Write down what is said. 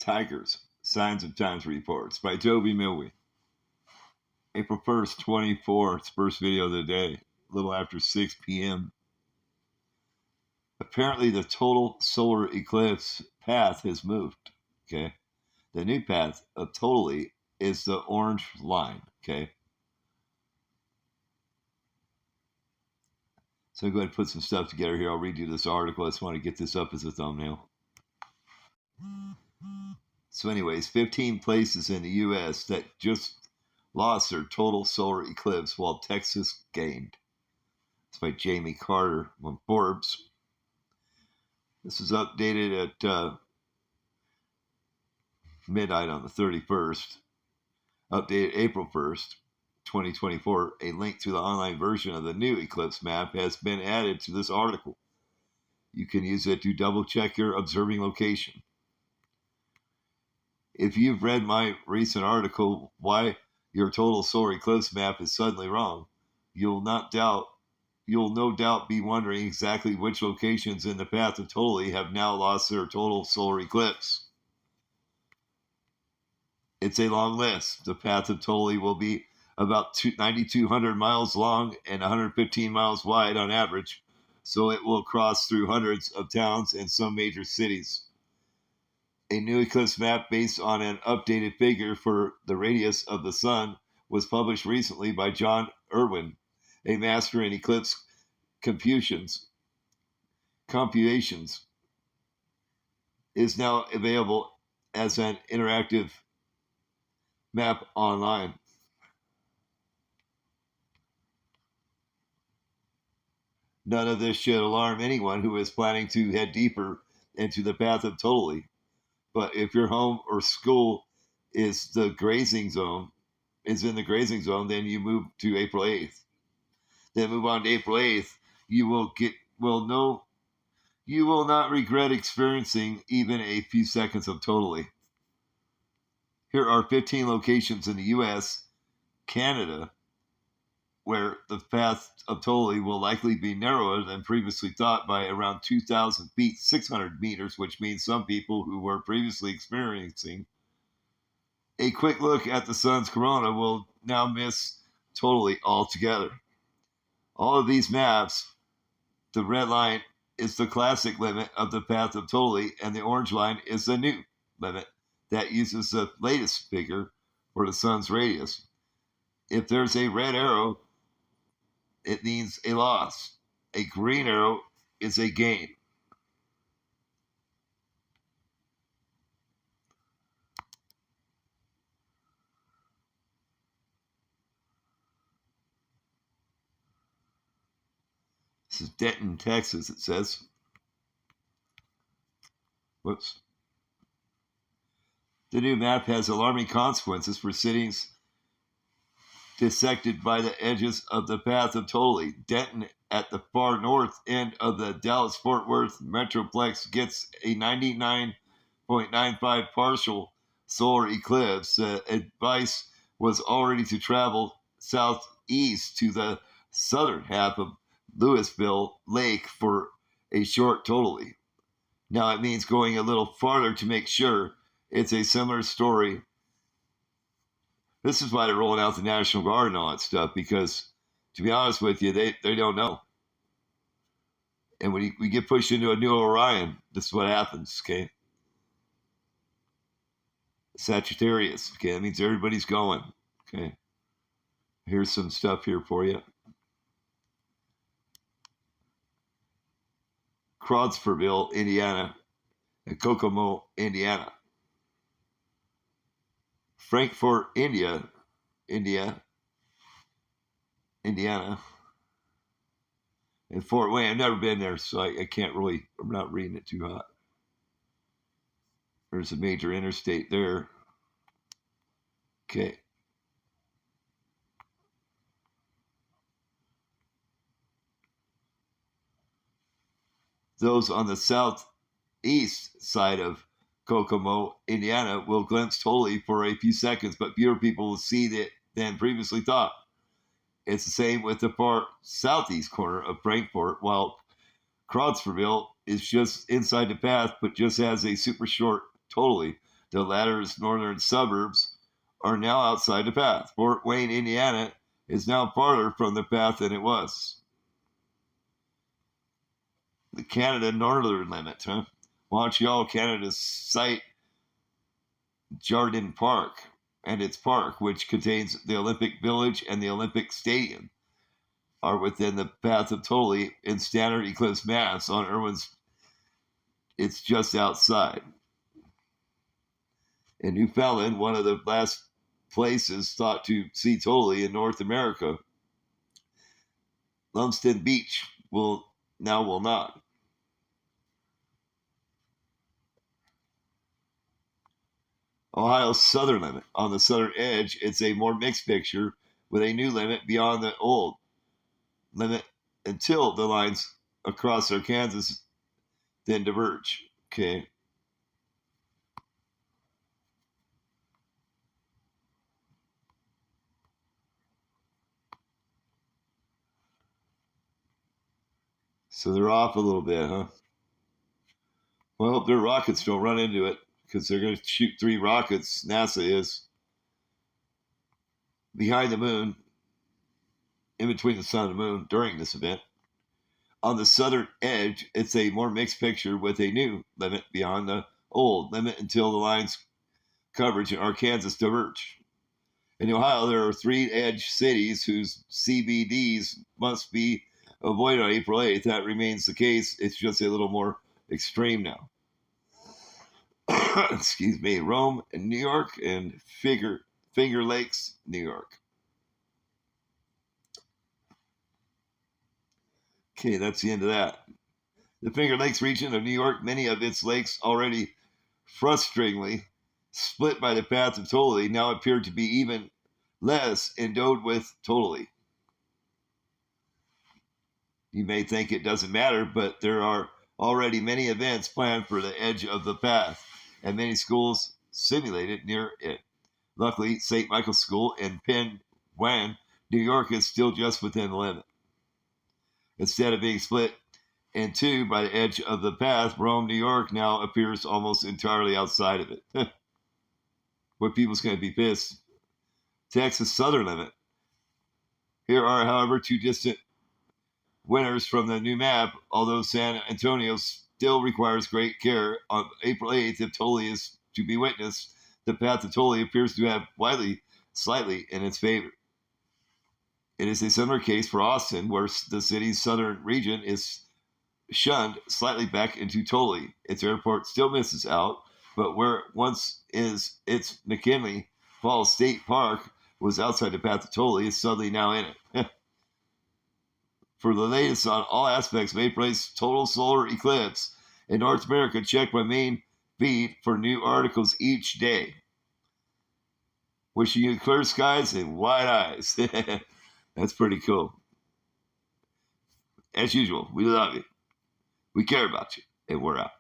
Tigers, Signs of Times Reports by Toby Milwee. April 1st, 24, it's first video of the day, a little after 6 p.m. Apparently the total solar eclipse path has moved, okay? The new path of totally is the orange line, okay? So I'm going to put some stuff together here. I'll read you this article. I just want to get this up as a thumbnail. So anyways, 15 places in the U.S. that just lost their total solar eclipse while Texas gained. It's by Jamie Carter on Forbes. This is updated at midnight on the 31st. Updated April 1st, 2024. A link to the online version of the new eclipse map has been added to this article. You can use it to double check your observing location. If you've read my recent article, Why Your Total Solar Eclipse Map is Suddenly Wrong, you'll no doubt be wondering exactly which locations in the path of totally have now lost their total solar eclipse. It's a long list. The path of totally will be about 9,200 miles long and 115 miles wide on average, so it will cross through hundreds of towns and some major cities. A new eclipse map based on an updated figure for the radius of the sun was published recently by John Irwin, a master in eclipse computations, is now available as an interactive map online. None of this should alarm anyone who is planning to head deeper into the path of totally. But if your home or school is in the grazing zone, then you move to April 8th. Then move on to April 8th. You will not regret experiencing even a few seconds of totally. Here are 15 locations in the U.S., Canada, where the path of totally will likely be narrower than previously thought by around 2,000 feet, 600 meters, which means some people who were previously experiencing a quick look at the sun's corona will now miss totally altogether. All of these maps, the red line is the classic limit of the path of totally, and the orange line is the new limit that uses the latest figure for the sun's radius. If there's a red arrow, it means a loss. A green arrow is a gain. This is Denton, Texas, it says. Whoops. The new map has alarming consequences for cities dissected by the edges of the path of totally. Denton, at the far north end of the Dallas-Fort Worth Metroplex, gets a 99.95 partial solar eclipse. Advice was already to travel southeast to the southern half of Louisville Lake for a short totally. Now it means going a little farther to make sure. It's a similar story. This is why they're rolling out the National Guard and all that stuff, because, to be honest with you, they don't know. And when we get pushed into a new Orion, this is what happens, okay? Sagittarius, okay? That means everybody's going, okay? Here's some stuff here for you. Crawfordsville, Indiana, and Kokomo, Indiana. Frankfort, Indiana, and Fort Wayne. I've never been there, so I can't really, I'm not reading it too hot. There's a major interstate there. Okay. Those on the southeast side of Kokomo, Indiana, will glimpse totally for a few seconds, but fewer people will see it than previously thought. It's the same with the far southeast corner of Frankfort, while Crawfordsville is just inside the path, but just has a super short totally. The latter's northern suburbs are now outside the path. Fort Wayne, Indiana is now farther from the path than it was. The Canada northern limit, huh? Montreal, Canada's site Jardin Park and its park, which contains the Olympic Village and the Olympic Stadium, are within the path of Totally in standard eclipse mass on Irwin's. It's just outside. In Newfoundland, one of the last places thought to see Totally in North America, Lumsden Beach will not. Ohio's southern limit. On the southern edge, it's a more mixed picture with a new limit beyond the old limit until the lines across Arkansas then diverge. Okay. So they're off a little bit, huh? Well, their rockets don't run into it because they're going to shoot 3 rockets. NASA is behind the moon, in between the sun and the moon during this event. On the southern edge, it's a more mixed picture with a new limit beyond the old limit until the lines coverage in Arkansas diverge. In Ohio, there are 3 edge cities whose CBDs must be avoided on April 8th. That remains the case. It's just a little more extreme now. Excuse me. Rome and New York and Finger Lakes, New York. Okay, that's the end of that. The Finger Lakes region of New York, many of its lakes already frustratingly split by the path of Totally, now appear to be even less endowed with Totally. You may think it doesn't matter, but there are already many events planned for the edge of the path, and many schools simulated near it. Luckily, St. Michael's School in Penn Wan, New York is still just within the limit. Instead of being split in 2 by the edge of the path, Rome, New York now appears almost entirely outside of it. Where people's going to be pissed. Texas southern limit. Here are, however, 2 distant winners from the new map, although San Antonio still requires great care. On April 8th, if Totally is to be witnessed, the path of Totally appears to have slightly in its favor. It is a similar case for Austin, where the city's southern region is shunned slightly back into Totally. Its airport still misses out, but where once is its McKinley Falls State Park was outside the path of Totally, is suddenly now in it. For the latest on all aspects of April 8th's total solar eclipse in North America, check my main feed for new articles each day. Wishing you clear skies and wide eyes. That's pretty cool. As usual, we love you. We care about you, and we're out.